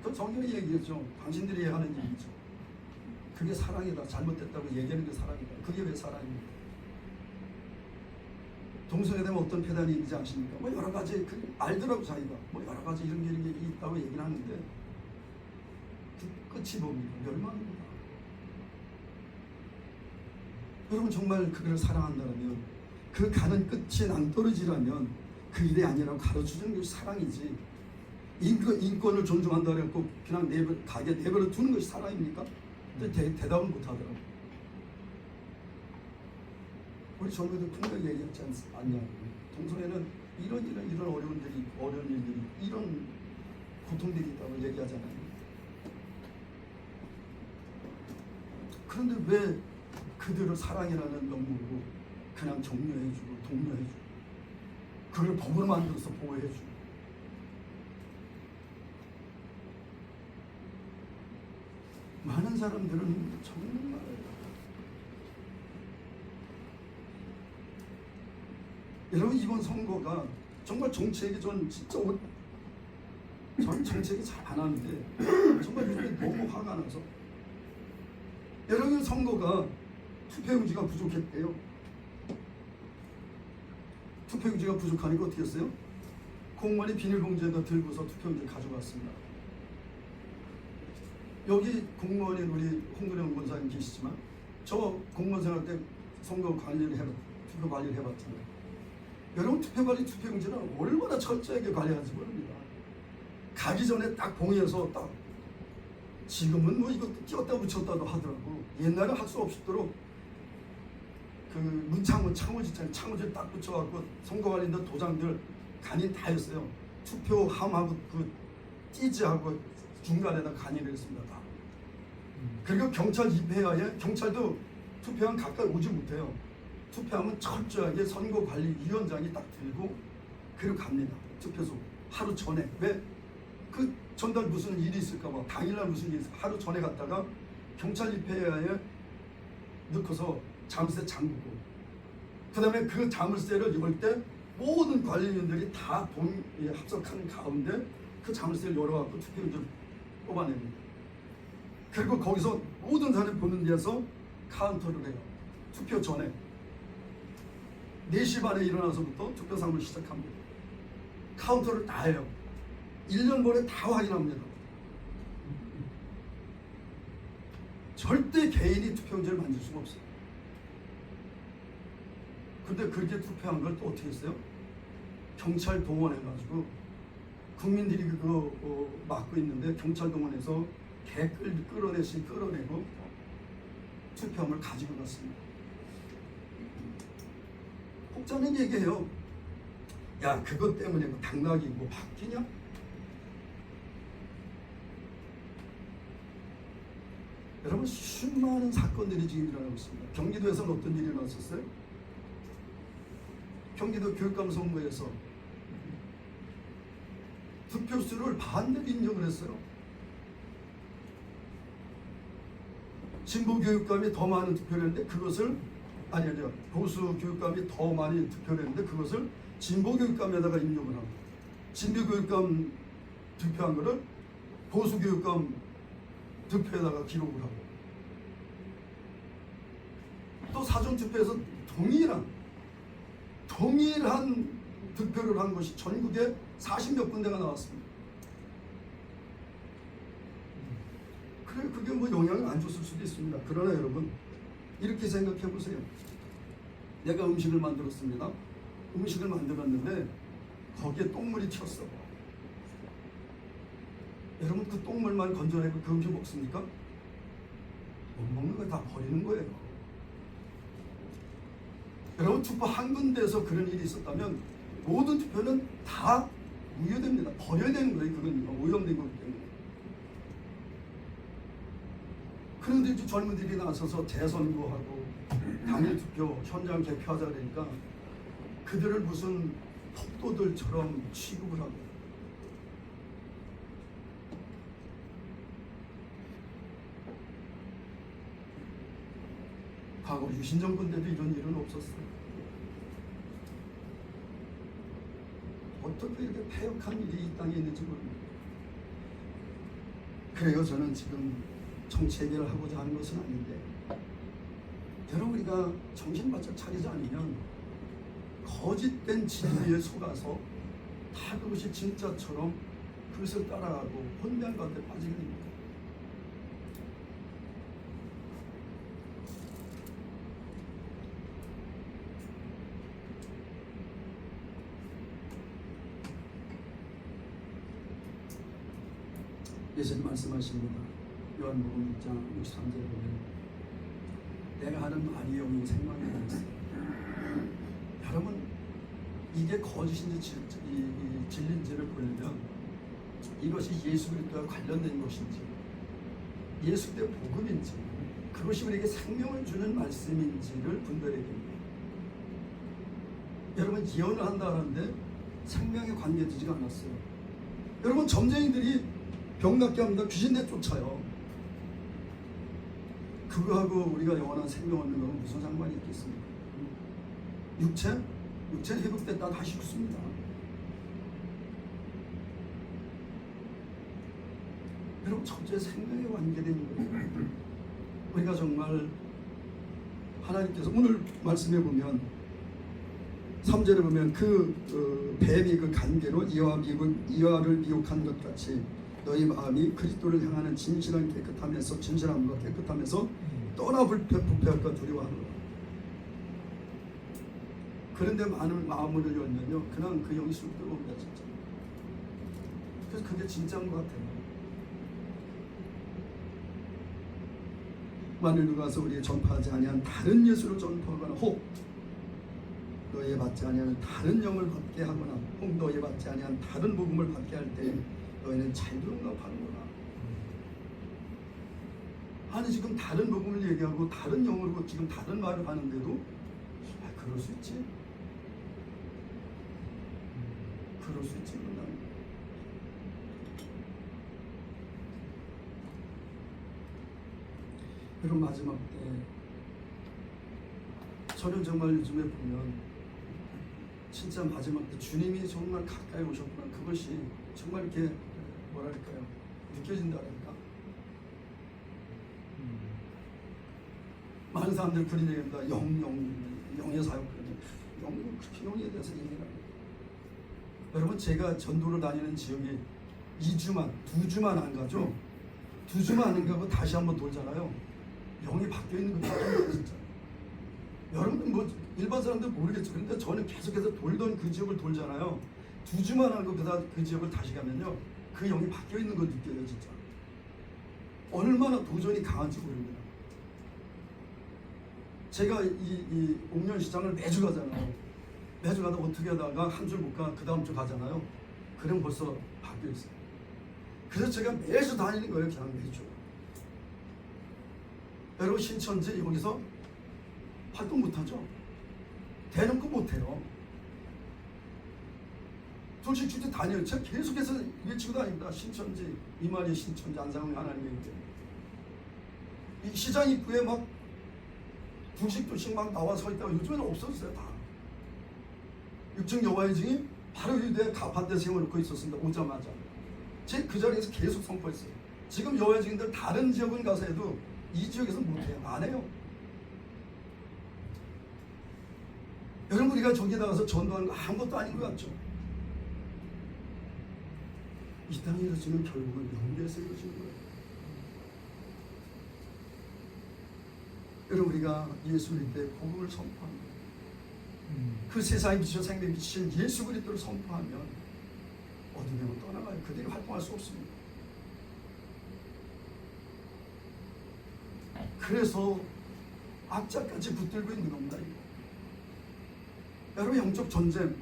그 성경이 얘기했죠. 당신들이 하는 얘기죠. 그게 사랑이다. 잘못됐다고 얘기하는 게 사랑이다. 그게 왜 사랑입니까? 동성애 되면 어떤 폐단이 있는지 아십니까? 뭐 여러 가지 알더라고 자기가 뭐 여러 가지 이런 게 있다고 얘기를 하는데 그 끝이 뭡니까? 멸망입니다. 여러분 정말 그를 사랑한다면 그 가는 끝이 낭떠러지라면 그 일이 아니라고 가르쳐주는 것이 사랑이지. 인권을 존중한다고 해서 그냥 가게 내버려 두는 것이 사랑입니까? 대답은 못하더라고. 우리 젊은이들 분명히 얘기했지 않냐. 동성애는 이런 어려운 일들이 이런 고통들이 있다고 얘기하잖아요. 그런데 왜 그들을 사랑이라는 명목으로 그냥 격려해주고 독려해주고 그걸 법으로 만들어서 보호해주고 많은 사람들은 정말 여러분 이번 선거가 정말 정책이 전 정책이 잘 안 하는데 정말 요즘에 너무 화가 나서 여러분 선거가 투표용지가 부족했대요. 투표용지가 부족하니까 어떻게 했어요? 공무원이 비닐봉지에다 들고서 투표용지 가져갔습니다. 여기 공무원인 우리 홍근영 권사님 계시지만 저 공무원 생활 때 선거 관리를 투표 관리를 해봤잖아요. 여러분 투표용지는 얼마나 철저하게 관리하는지 모릅니다. 가기 전에 딱 봉해서 딱 지금은 뭐 이것도 띄었다 붙였다도 하더라고. 옛날에 할 수 없도록 그 문창문 창호지를 딱 붙여갖고 선거관리인들 도장들 간이 다 했어요. 투표함하고 그 띠지하고 중간에다 간이를 했습니다. 다. 그리고 경찰 입회하에 경찰도 투표함 가까이 오지 못해요. 투표함은 철저하게 선거관리위원장이 딱 들고 그리고 갑니다. 투표소 하루 전에. 왜? 그 전날 무슨 일이 있을까봐 당일날 무슨 일이 있을까 하루 전에 갔다가 경찰 입회하에 넣고서 자물쇠 잠그고 그 다음에 그 자물쇠를 열 때 모든 관리인들이 다 합석하는 가운데 그 자물쇠를 열어갖고 투표용지를 뽑아냅니다. 그리고 거기서 모든 사람이 보는 데서 카운터를 해요. 투표 전에 4시 반에 일어나서부터 투표상을 시작합니다. 카운터를 다 해요. 1년 만에 다 확인합니다. 절대 개인이 투표용지를 만질 수가 없어요. 근데 그렇게 투표한 걸 또 어떻게 했어요? 경찰 동원해가지고 국민들이 그거 막고 있는데 경찰 동원해서 끌어내고 투표함을 가지고 갔습니다. 혹자는 얘기해요. 야 그것 때문에 뭐 당락이 뭐 바뀌냐? 여러분 수많은 사건들이 지금 일어나고 있습니다. 경기도에서는 어떤 일이 일어났었어요? 경기도 교육감 선거에서 득표수를 반대로 인정을 했어요. 진보 교육감이 더 많은 득표를 했는데 그것을 아니요 보수 교육감이 더 많이 득표를 했는데 그것을 진보 교육감에다가 인정을 하고 진보 교육감 득표한 거를 보수 교육감 득표에다가 기록을 하고 또 사전 투표에서 동일한 득표를 한 것이 전국에 40몇 군데가 나왔습니다. 그래 그게 뭐 영향을 안 줬을 수도 있습니다. 그러나 여러분 이렇게 생각해 보세요. 내가 음식을 만들었습니다. 음식을 만들었는데 거기에 똥물이 튀었어. 여러분 그 똥물만 건져내고 그 음식 먹습니까? 못 먹는 거 다 버리는 거예요. 여러분 투표 한 군데에서 그런 일이 있었다면 모든 투표는 다 무효됩니다. 버려야 되는 거예요. 그건 오염된 거기 때문에. 그런데 이제 젊은이들이 나서서 재선거하고 당일 투표 현장 개표하자 그러니까 그들을 무슨 폭도들처럼 취급을 하고 과거 유신 정권 때도 이런 일은 없었어요. 어떻게 이렇게 패역한 일이 이 땅에 있는지 모릅니다. 그래요 저는 지금 정치 해결을 하고자 하는 것은 아닌데, 여러분 우리가 정신 바짝 차리지 않으면 거짓된 진리에 속아서 다 그것이 진짜처럼 그것을 따라가고 혼미한 가운데 빠지게 됩니다. 예수님 말씀하십니다. 요한복음 6장 63절에 보면 내가 하는 말이 영이 생명이 되었어요. 여러분 이게 거짓인지 진리인지를 보려면 이것이 예수 그리스도와 관련된 것인지 예수 그리스도의 복음인지 그것이 우리에게 생명을 주는 말씀인지를 분별해야 됩니다. 여러분 예언을 한다 하는데 생명에 관계되지가 않았어요. 여러분 점쟁이들이 병 낫게 합니다. 귀신 내쫓아요. 그거하고 우리가 영원한 생명 얻는 건 무슨 상관이 있겠습니까? 육체는 회복됐다 다시 죽습니다. 여러분 첫째 생명에 관계된 거예요. 우리가 정말 하나님께서 오늘 말씀해 보면 3절에 보면 뱀이 그 간계로 이와를 미혹한 것 같이 너희 마음이 그리스도를 향하는 진실함과 깨끗하면서 떠나 부패할까 두려워하노라. 그런데 많은 마음을 열면요 그냥 그 영이 쑥 들어옵니다 진짜. 그래서 그게 진짜인 것 같아요. 만일 누가 와서 우리의 전파하지 아니한 다른 예수를 전파하거나 혹 너희에 받지 아니하는 다른 영을 받게 하거나 혹 너희에 받지 아니한 다른 복음을 받게 할 때 너희는 잘 들은가 하는구나. 아니 지금 다른 복음을 얘기하고 다른 영어로 지금 다른 말을 하는데도 그럴 수 있지? 그럴 수 있지. 그럼 마지막 때 저는 정말 요즘에 보면 진짜 마지막 때 주님이 정말 가까이 오셨구나. 그것이 정말 이렇게 뭐랄까요 느껴진다니까. 많은 사람들이 그런 얘기합니다. 영의 사역. 그렇게 영에 대해서 얘기를 합니다. 여러분 제가 전도를 다니는 지역이 2주만 안 가죠. 2주만 안 가고 다시 한번 돌잖아요. 영이 바뀌어 있는 거 같아요 진짜. 여러분은 뭐 일반 사람들 모르겠죠. 그런데 저는 계속해서 돌던 그 지역을 돌잖아요. 2주만 하고 그 지역을 다시 가면요 그 영이 바뀌어 있는 걸 느껴요 진짜. 얼마나 도전이 강한지 모릅니다. 제가 이 옥년시장을 매주 가잖아요. 매주 가다 어떻게 하다가 한 줄 못 가 그 다음 주 가잖아요. 그럼 벌써 바뀌어 있어요. 그래서 제가 매주 다니는 거예요. 그냥 매주. 여러분 신천지 여기서 활동 못하죠? 대놓고 못해요. 솔직히 주제 다녀요. 제가 계속해서 외치고 다닙니다. 신천지, 이만희 신천지, 안상홍 하나님의 교회. 이 시장 입구에 막 두씩 막 나와 서 있다가 요즘에는 없어졌어요. 다. 6층 여호와의 증이 바로 유대 가판대 세워놓고 있었습니다. 오자마자. 제 그 자리에서 계속 선포했어요. 지금 여호와의 증인들 다른 지역은 가서 해도 이 지역에서 못해요. 안 해요. 여러분 우리가 저기에 나가서 전도하는 거 아무것도 아닌 것 같죠? 이 땅에 이루어지는 결국은 영계에서 이루어지는 거예요. 여러분 우리가 예수 그리스도의 복음을 선포합니다. 그 세상에 비추어 생명에 비추신 예수 그리스도를 선포하면 어둠에로 떠나가요. 그들이 활동할 수 없습니다. 그래서 악자까지 붙들고 있는 겁니다. 이거. 여러분 영적 전쟁,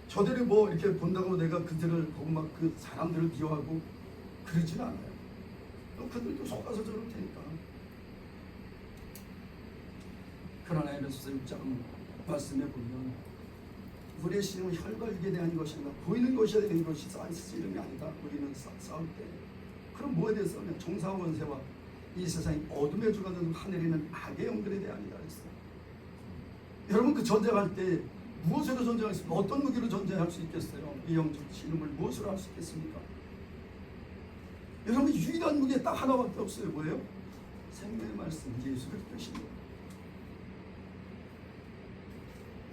저들을 뭐 이렇게 본다고 내가 그들을 보고 막 그 사람들을 미워하고 그러진 않아요. 그들도 속아서 저럴 테니까. 그러나 에베소서 6장 말씀에 보면 우리의 신은 혈과 육에 대한 것이 아니라 보이는 것에 대한 것이 싸이름이 아니다. 우리는 싸울 때 그럼 뭐에 대해 싸우냐? 종사와 권세와 이 세상의 어둠의 주가 되는 하늘에는 악의 영들에 대한이다 그랬어요. 여러분 그 전쟁할 때 무엇으로 전쟁하겠습니까? 어떤 무기로 전쟁할 수 있겠어요? 이 영적 신음을 무엇으로 할 수 있겠습니까? 여러분 유일한 무게 딱 하나밖에 없어요. 뭐예요? 생명의 말씀 예수 그리스도십니다.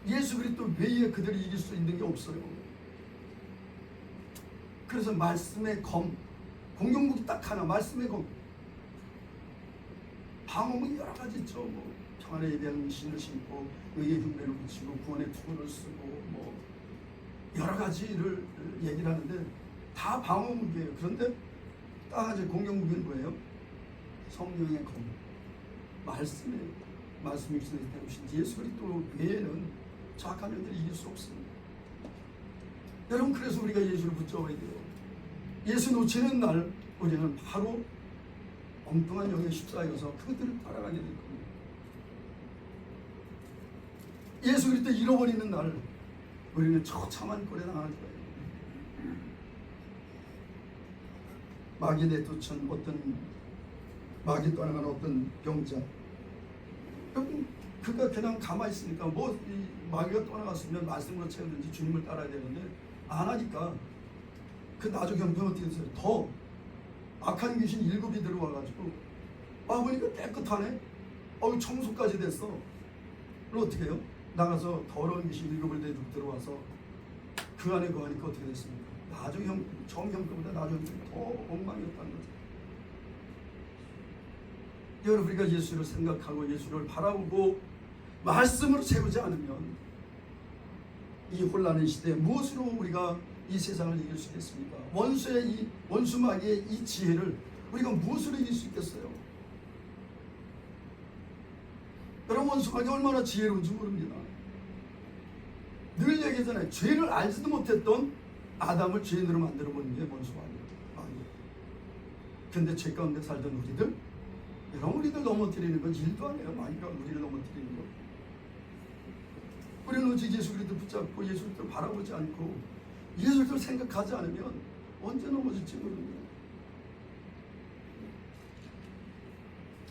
예수 그리스도 외에 그들이 이길 수 있는 게 없어요. 그래서 말씀의 검, 공격무기 딱 하나, 말씀의 검. 방어무기 여러 가지 있죠. 뭐 평안에 대한 신을 신고 의의 흉배를 붙이고 구원의 투구를 쓰고 뭐 여러 가지를 얘기를 하는데 다 방어무기예요. 그런데 딱 이제 공격무기는 뭐예요? 성령의 검, 말씀의 말씀이 되신 예수 그리스도 외에는 악한 영들이 이길 수 없습니다. 여러분 그래서 우리가 예수를 붙잡아야 돼요. 예수 놓치는 날 우리는 바로 엉뚱한 영에 휩싸여서 그것들을 따라가게 될 겁니다. 예수 그리스도 잃어버리는 날 우리는 처참한 꼴에 당할 거예요. 마귀 내쫓은 어떤 마귀 떠나간 어떤 병자, 여러분 그가 그냥 가만히 있으니까 뭐 이 마귀가 떠나갔으면 말씀으로 채우든지 주님을 따라야 되는데 안 하니까 그 나중 형편 어떻게 됐어요? 더 악한 귀신 7이 들어와가지고 보니까 깨끗하네. 청소까지 됐어. 그럼 어떻게 해요? 나가서 더러운 귀신 7을 들어와서 그 안에 거하니까 어떻게 됐습니까? 나중 처음 형편보다 나중 더 엉망이었다는 거죠. 여러분 우리가 예수를 생각하고 예수를 바라보고 말씀으로 채우지 않으면 이 혼란의 시대에 무엇으로 우리가 이 세상을 이길 수 있겠습니까? 원수의 이 원수마귀의 이 지혜를 우리가 무엇으로 이길 수 있겠어요? 여러분 원수마귀 얼마나 지혜로운지 모릅니다. 늘 얘기하잖아요. 죄를 알지도 못했던 아담을 죄인으로 만들어버린 게 원수마귀예요. 근데 죄 가운데 살던 우리들, 여러분 우리들 넘어뜨리는 건 일도 아니에요. 마귀가 우리를 넘어뜨리는 거. 우리는 오직 예수 그리스도 붙잡고 예수 그리스도를 바라보지 않고 예수 그리스도를 생각하지 않으면 언제 넘어질지 모릅니다.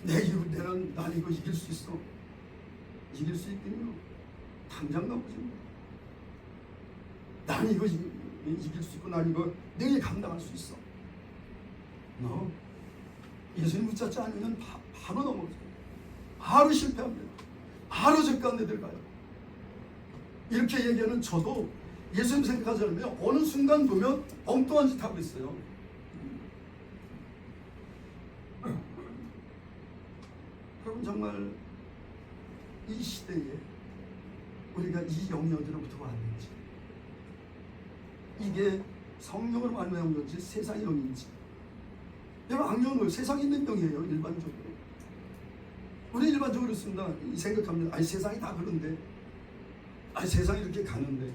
난 이거 이길 수 있어. 이길 수 있군요. 당장 넘어집니다. 난 이거 이길 수 있고 난 이거 능히 감당할 수 있어. 예수님 붙잡지 않으면 바로 넘어져요. 바로 실패합니다. 바로 저 가운데 들어가요. 이렇게 얘기하는 저도 예수님 생각하지 않으면 어느 순간 보면 엉뚱한 짓 하고 있어요. 여러분 정말 이 시대에 우리가 이 영이 어디로부터 왔는지, 이게 성령으로 말미암은 건지 세상의 영인지. 여러분 악령은 세상에 있는 영이에요. 일반적으로 우리 일반적으로 씁니다. 생각합니다. 세상이 다 그런데, 세상이 이렇게 가는데,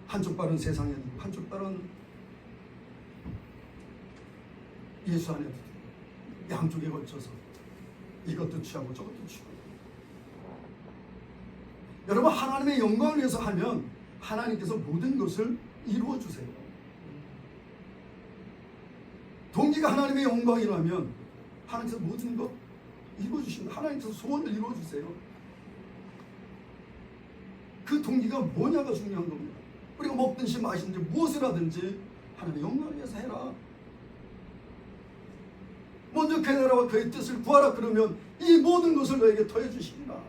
한쪽 발은 세상에 두고 한쪽 발은 예수 안에 두고 양쪽에 걸쳐서 이것도 취하고 저것도 취하고. 여러분 하나님의 영광을 위해서 하면 하나님께서 모든 것을 이루어 주세요. 동기가 하나님의 영광이라면 하나님께서 모든 것 이루어 주십니다. 하나님께서 소원을 이루어 주세요. 그 동기가 뭐냐가 중요한 겁니다. 우리가 먹든지 마시든지 무엇을 하든지 하나님의 영광을 위해서 해라. 먼저 그의 나라와 그의 뜻을 구하라. 그러면 이 모든 것을 너에게 더해 주시리라.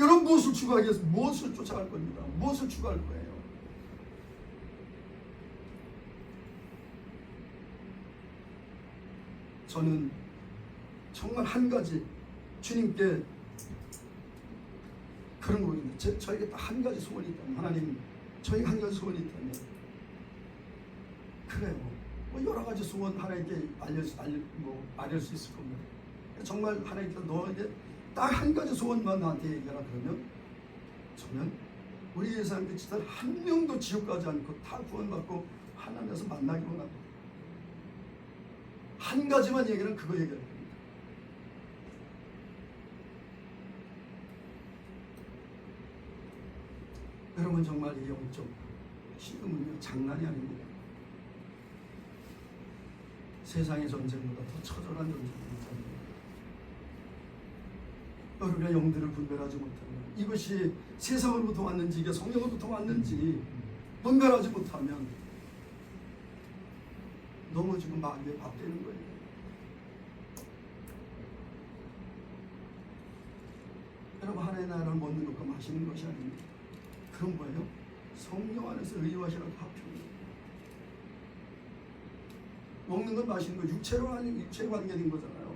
여러분 무엇을 추구하기 위해서 무엇을 쫓아갈 겁니다. 무엇을 추구할 거예요. 저는 정말 한 가지 주님께 그런 거거든요. 저에게 딱 한 가지 소원이 있다면, 하나님 저에게 한 가지 소원이 있다면, 그래요. 여러 가지 소원 하나님께 알릴 수 있을 겁니다. 정말 하나님께서 너에게 딱 한 가지 소원만 나한테 얘기하라 그러면 저는 우리 예수님께 진짜 한 명도 지옥 가지 않고 다 구원받고 하나님께서 만나기 원합니다. 한 가지만 얘기는 그거 얘기할 겁니다. 여러분 정말 이 영적 시금은요 장난이 아닙니다. 세상의 전쟁보다 더 처절한 전쟁입니다. 우리가 영들을 분별하지 못하면, 이것이 세상으로부터 왔는지 이게 성령으로부터 왔는지 분별하지 못하면 넘어지고 마귀에 밥되는 거예요. 여러분, 하나의 나라를 먹는 것과 마시는 것이 아닙니다. 그런 거예요. 성령 안에서 의와시라고 합평이에요. 먹는 것 마시는 거 육체로 아닌 육체 관계된 거잖아요.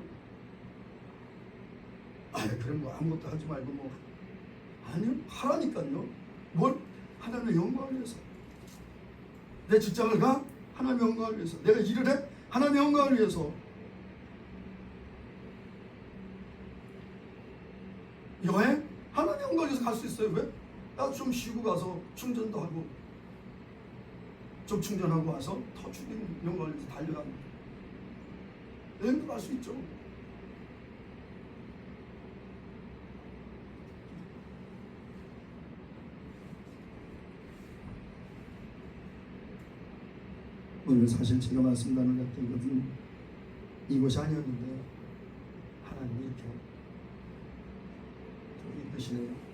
그럼 뭐 아무것도 하지 말고 뭐 아니요, 하라니까요. 뭘? 하나님의 영광을 위해서. 내 직장을 가? 하나님의 영광을 위해서. 내가 일을 해? 하나님의 영광을 위해서. 여행? 하나님의 영광을 위해서 갈 수 있어요. 왜? 나 좀 쉬고 가서 충전도 하고 좀 충전하고 와서 더 주님 영광을 위해서 달려가는 거예요. 여행도 갈 수 있죠. 오늘 사실 제가 말씀 나누었던 것은 이것이 아니었는데 하나님이 이렇게 또 이끄시네요.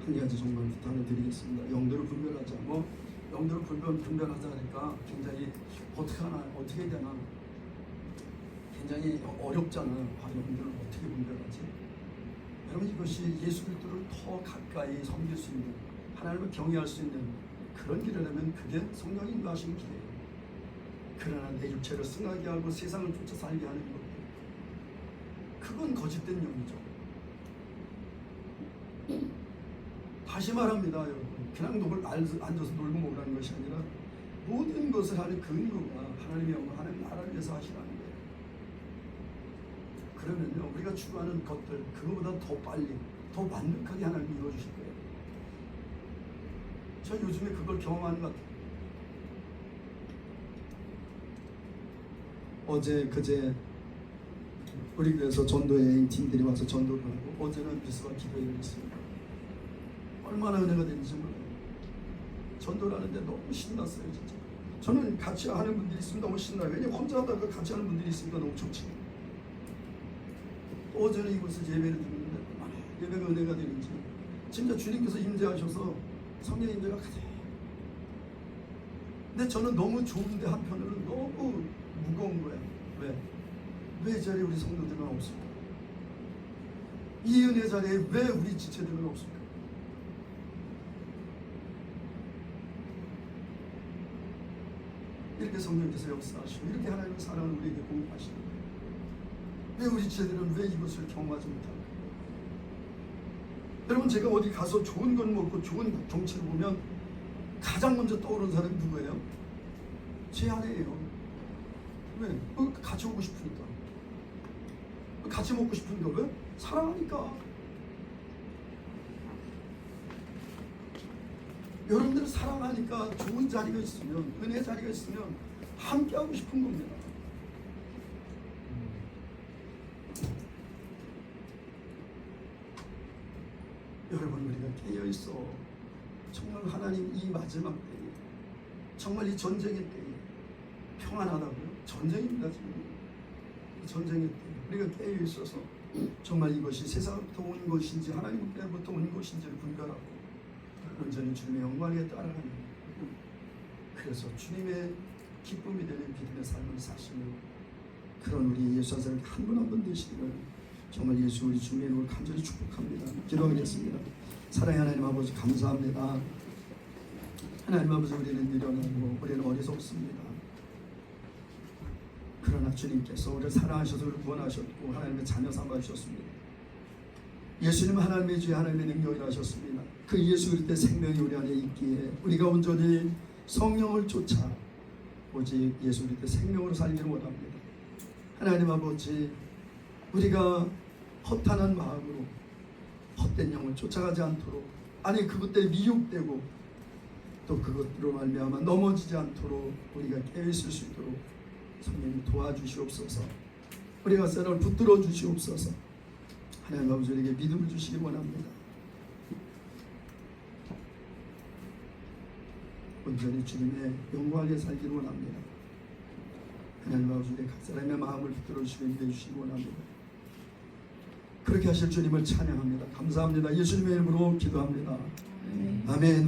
한 가지 정말 부탁을 드리겠습니다. 영들을 분별하자. 영들을 분별하자니까 굉장히 어떻게 하나, 어떻게 되나 굉장히 어렵잖아요. 영들을 어떻게 분별하지? 여러분, 이것이 예수 그리스도를 더 가까이 섬길 수 있는, 하나님을 경외할 수 있는 그런 길이라면 그게 성령이 인도하신 길이에요. 그러나 내 육체를 승하게 하고 세상을 쫓아 살게 하는 것, 그건 거짓된 영이죠. 다시 말합니다, 여러분. 그냥 앉아서 놀고 먹으라는 것이 아니라 모든 것을 하는 근거가 하나님의 영광, 하나님 나라를 위해서 하시라는 거예요. 그러면요, 우리가 추구하는 것들 그거보다 더 빨리, 더 완벽하게 하나님이 이루어주실 거예요. 저 요즘에 그걸 경험하는 것 같아요. 어제 그제 우리 교회에서 전도여행 팀들이 와서 전도를 하고, 어제는 미스와 기도회를 했습니다. 얼마나 은혜가 되는지 몰라요. 전도를 하는데 너무 신났어요, 진짜. 저는 같이 하는 분들이 있으면 너무 신나요. 왜냐면 혼자 하다가 같이 하는 분들이 있으니까 너무 좋지. 어제는 이곳에서 예배를 드리는데 얼마나 예배가 은혜가 되는지, 진짜 주님께서 임재하셔서 성령 임재가 가득. 근데 저는 너무 좋은데 한편으로는 너무 무거운 거예요. 왜 이 자리에 우리 성도들은 없을까? 이 은혜 자리에 왜 우리 지체들은 없을까? 이렇게 성령께서 역사하시고 이렇게 하나님의 사랑을 우리에게 공급하시는 거예요. 왜 우리 지체들은 왜 이것을 경험하지 못할까? 여러분, 제가 어디 가서 좋은 건 먹고 좋은 경치를 보면 가장 먼저 떠오르는 사람이 누구예요? 제 아내예요. 왜? 같이 오고 싶으니까. 같이 먹고 싶으니까. 왜? 사랑하니까. 여러분들은 사랑하니까 좋은 자리가 있으면, 은혜 자리가 있으면 함께하고 싶은 겁니다. 여러분, 우리가 깨어있어. 정말 하나님 이 마지막 때에, 정말 이 전쟁의 때에 평안하다고요? 전쟁입니다, 지금. 이 전쟁의 때에 우리가 깨어있어서 정말 이것이 세상부터 온 것인지 하나님께로부터 온 것인지를 분별하고 온전히 주님의 영광에 따라가는, 그래서 주님의 기쁨이 되는 믿음의 삶을 사시는 그런 우리 예수 한 사람 한 분 한 분 되시기를 정말 예수 우리 주님의 이름으로 간절히 축복합니다. 기도하겠습니다. 사랑의 하나님 아버지, 감사합니다. 하나님 아버지, 우리는 미련하고 우리는 어리석습니다. 그러나 주님께서 우리를 사랑하셔서 우리를 구원하셨고 하나님의 자녀 삼아주셨습니다. 예수님 하나님의 주의 하나님의 능력을 하셨습니다. 그 예수 그리스도의 생명이 우리 안에 있기에 우리가 온전히 성령을 쫓아 오직 예수 그리스도의 생명으로 살기를 원합니다. 하나님 아버지, 우리가 허탄한 마음으로 헛된 영을 쫓아가지 않도록, 아니 그것 때문에 미혹되고 또 그것으로 말미암아 넘어지지 않도록 우리가 깨어있을 수 있도록 성령님 도와주시옵소서. 우리가 썰을 붙들어 주시옵소서. 하나님 아버지, 우리에게 믿음을 주시기 원합니다. 온전히 주님의 영광에 살기를 원합니다. 하나님 아버지 각 사람의 마음을 붙들어 주시고 인도해 주시기 원합니다. 그렇게 하실 주님을 찬양합니다. 감사합니다. 예수님의 이름으로 기도합니다. 아멘. 우리